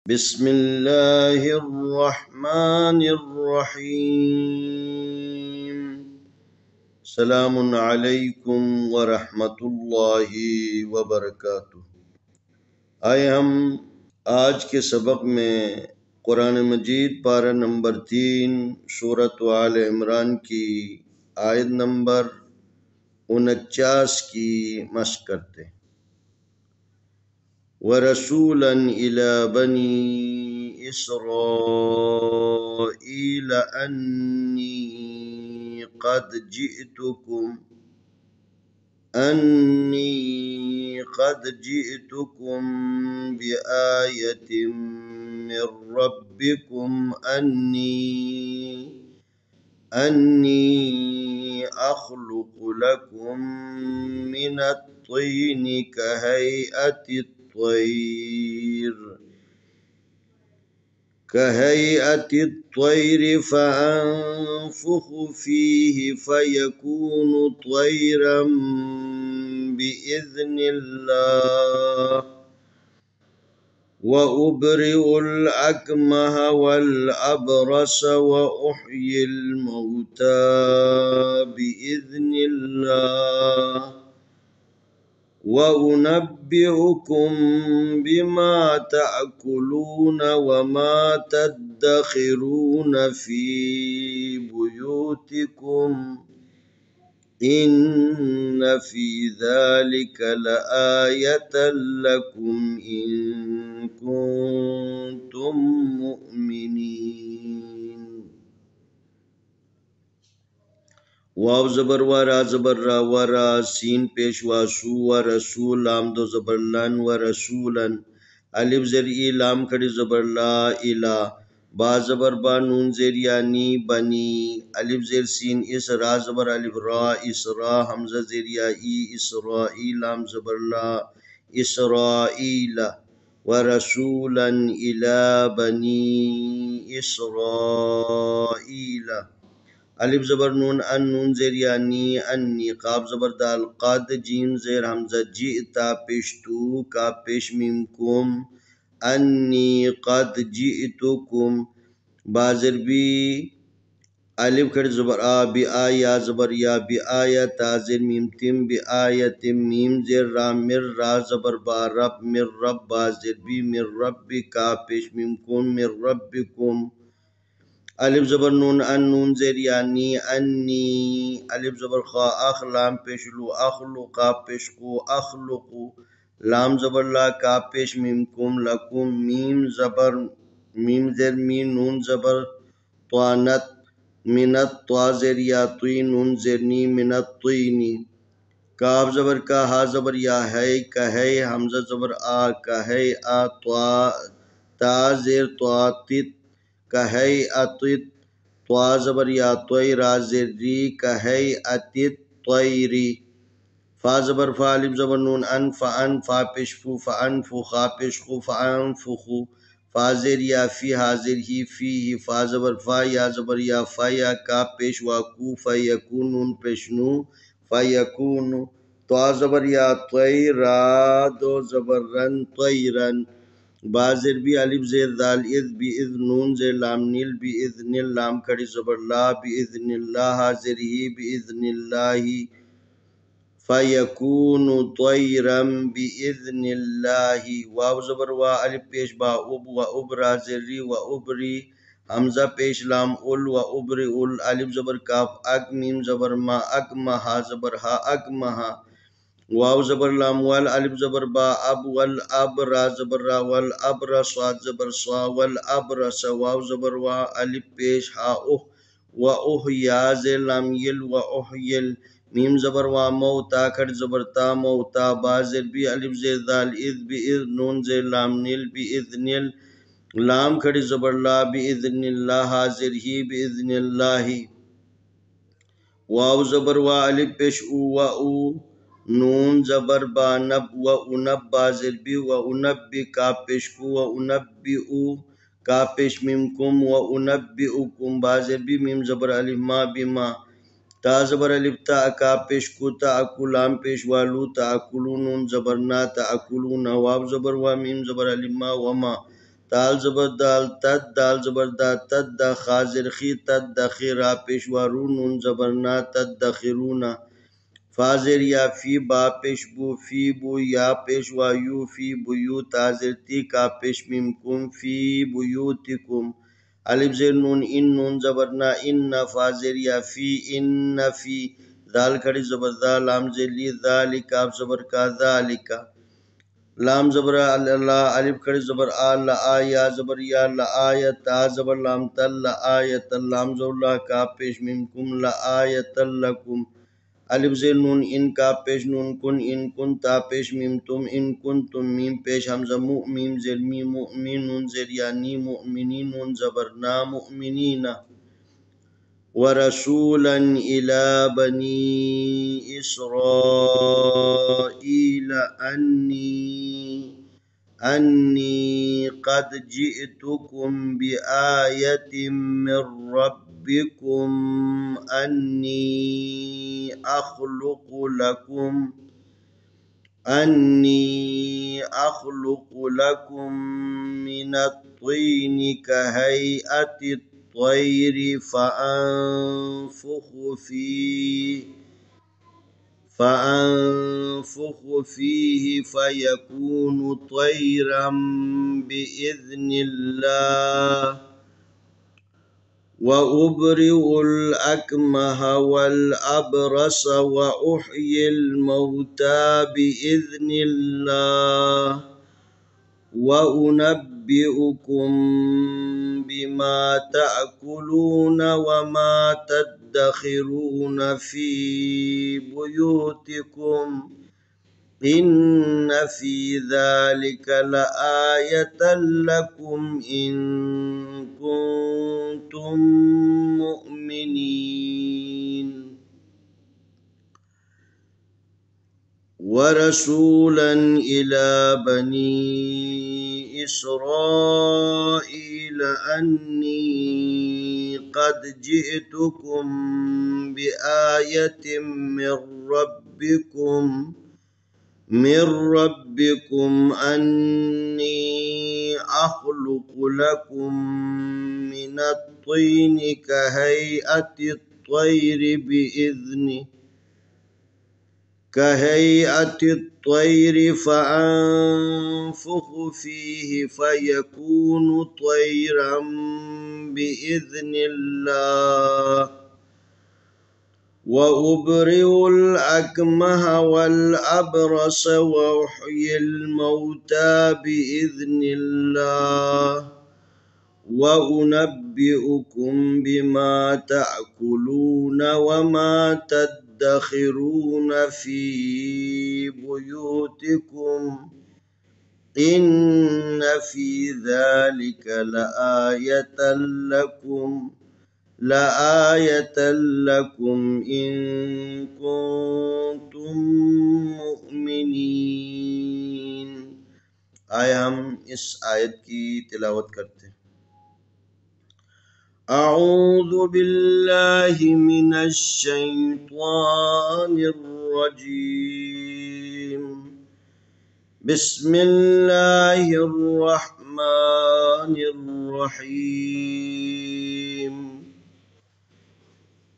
बिस्मिल्लाहिर्रहमानिर्रहीम। सलामुन अलैकुम वरहमतुल्लाहि वबरकातुह। आए हम आज के सबक में कुरान मजीद पारा नंबर 3 सूरत आल इमरान की आयत नंबर 49 की मशक करते हैं। वरसूलन इला बनी इस्राईल أني قد جئتكم بآية من ربكم أني أخلق لكم من الطين كهيئة الطير فأنفخ فيه فيكون طيرا بإذن الله وأبرئ الأكمه والأبرص وأحيي الموتى بإذن الله وأنبئكم بما تأكلون وما تدخرون في بيوتكم إن في ذلك لآية لكم إن كنتم مؤمنين। واو زبر ورا زبر را ورا سین پیشوا سو و رسول لام دو زبر لن و رسولن الف زرعی لام کھڑی زبر لا الا با زبر با نون زیر یعنی بنی الف زیر سین اسرا زبر الف را اسرا حمزہ زیر یا ای اسرائیل لام زبر لا اسرائیل و رسولا الی بنی اسرائیل الف زبر نون ان نون زیر یعنی انی قاب زبر دال قاد جیم زیر حمزہ جئتا پیشتو کا پیش میم کم انی قد جئتکم بازر بی الف کھڑ زبر آ بی آیا زبر یا بی آیا تازر میم تم بی آیت میم زیر را مر را زبر با رب مر رب بازر بی مر رب کا پیش میم کم مر ربکم الف زبر نون ان نون زیر یعنی انی الف زبر خا اخ لام پیش لو اخلو کا پیش کو اخلقو لام زبر لا کا پیش میم کم لکم میم زبر میم زیر می نون زبر طوانت منت طوا زیر یا طوی نون زیر نی منت طوینی کاف زبر کا ہا زبر یا ہے کا ہے حمزہ زبر آ کا ہے آ طوا تا زیر طوا تت كهيئة طوا زبر یا طویر زر ری كهيئة الطير فا زبر فا الف زبر نون ان فان فا پیش فو فانفو خا پیش خو فانفخو فا زر یا فی حاضر ہی فی فا زبر فا یا زبر یا فا یا کا پیش واکو فیکون نون پیش نو فیکونو طوا زبر یا طیرا دو زبر رن طیرن بازر بی الف زیر دال اذ بی اذ نون زیر لام نیل بی اذن لام کھڑی زبر لا بی اذن اللہ حاضر ہی بی اذن اللہ فیکون طیرا بی اذن اللہ واو زبر وا الف پیش با اب و ابرا زر ری و ابری حمزہ پیش لام ال و ابری ال الف زبر کاف اگ میم زبر ما اگ مہا زبر ہا اگ مہا واو زبر لام وال الف زبر با اب وال اب را زبر را وال اب را صاد زبر صا وال اب را سا واو زبر وا الف پیش ہا اوہ و اوہ یا زیر لام یل و اوہیل میم زبر وا موتا کھڑ زبر تا موتا بازر بی الف زیر دال اذ بی اذ نون زیر لام نیل بی اذ نیل لام کھڑی زبر لا بی اذن اللہ حاضر ہی بی اذن اللہ واو زبر وا الف پیش او و او نون زبر با نب و انب بازر بی و انبی کا پیش کو و انبی او کا پیش میم کم و انبئکم بازر بی میم زبر الف ما بی ما تا زبر الف تا کا پیش کو تا اکو لام پیش والو تا اکلو نون زبر نا تا اکلون واو زبر و میم زبر الف ما و ما دال زبردال تد دال زبردال تد خازر خی تد خیرا پیشوارو نون زبرنا تد خیرونا فازر یا فی با پیش بو فی بو یا پیشوا یو فی بیو تازر تی کا پیش میم کم فی بیوتکم الف زیر نون ان نون زبرنا ان فازر یا فی ان فی دال کھڑی زبردال لام زیر لی ذالک آپ زبر کا ذالک لام زبر اللہ الف کھڑی زبر آ یا زبر یا آیت زبر لام تل آیت لام زبر اللہ کا پیش میم کم آیت لکم الف زیر نون ان کا پیش نون کن ان کن تا پیش میم تم ان کن تم میم پیش حمزہ میم زیر می مؤمن نون زیر یعنی مؤمنین نون زبر نا مؤمنین ورسولا إلى بني إسرائيل أني قد جئتكم بآية من ربكم أني أخلق لكم من الطين كهيئة الطير فأنفخ فيه فيكون طيرا بإذن الله وأبرئ الأكمه والأبرص وأحيي الموتى بإذن الله وأنبئكم بما تأكلون وما تدخرون في بيوتكم إن في ذلك لآية لكم إن كنتم مؤمنين ورسولا إلى بني إسرائيل أني قد جئتكم بآية من ربكم أني أخلق لكم من الطين كهيئة الطير فأنفخ فيه فيكون طيرا بإذن الله وأبرئ الأكمه والأبرص وأحيي الموتى بإذن الله وأنبئكم بما تأكلون وما تدخرون في بيوتكم إن في ذلك لآية لكم إن كنتم مؤمنين. آئے ہم اس آیت کی تلاوت کرتے ہیں. أعوذ بالله من الشيطان الرجيم. بسم الله الرحمن الرحيم.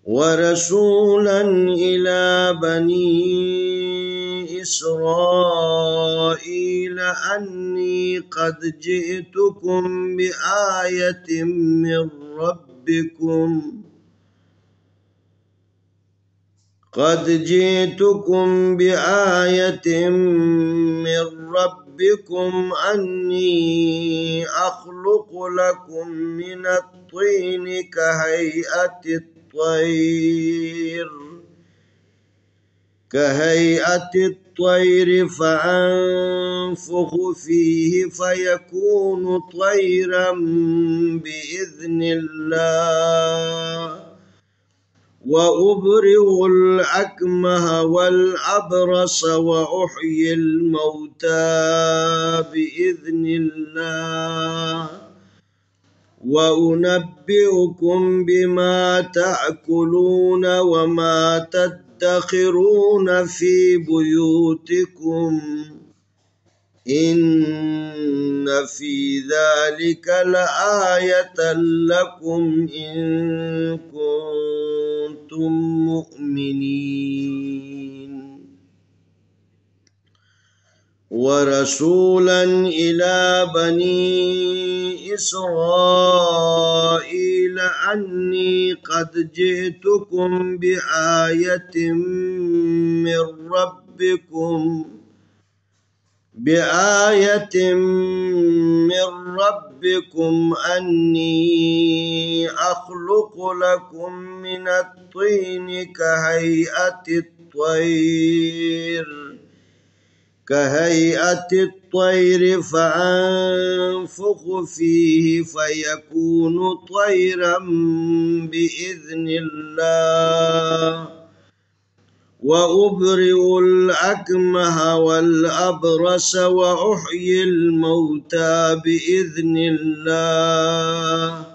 ورسولا إلى بني إسرائيل أني قد جئتكم بآية من ربكم أني أخلق لكم من الطين كهيئة الطير فأنفخ فيه فيكون طيرا بإذن الله وأبرئ الأكمه والأبرص وأحيي الموتى بإذن الله وأنبئكم بما تأكلون وما تدخرون في بيوتكم إن في ذلك لآية لكم إن كنتم مؤمنين. ورسولا إلى بني إسرائيل أني قد جئتكم بآية من ربكم أني أخلق لكم من الطين كهيئة الطير فأنفخ فيه فيكون طيرا بإذن الله، وأبرئ الأكمه والأبرص وأحيي الموتى بإذن الله،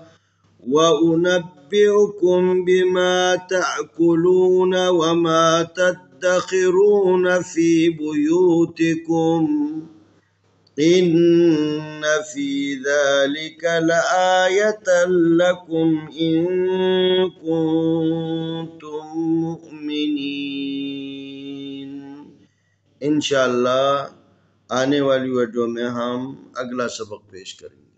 وأنبئكم بما تأكلون وما تدخرون في بيوتكم إن في ذلك لآية لكم إن كنتم مؤمنين. इंशाअल्लाह आने वाली वीडियो में हम अगला सबक पेश करेंगे।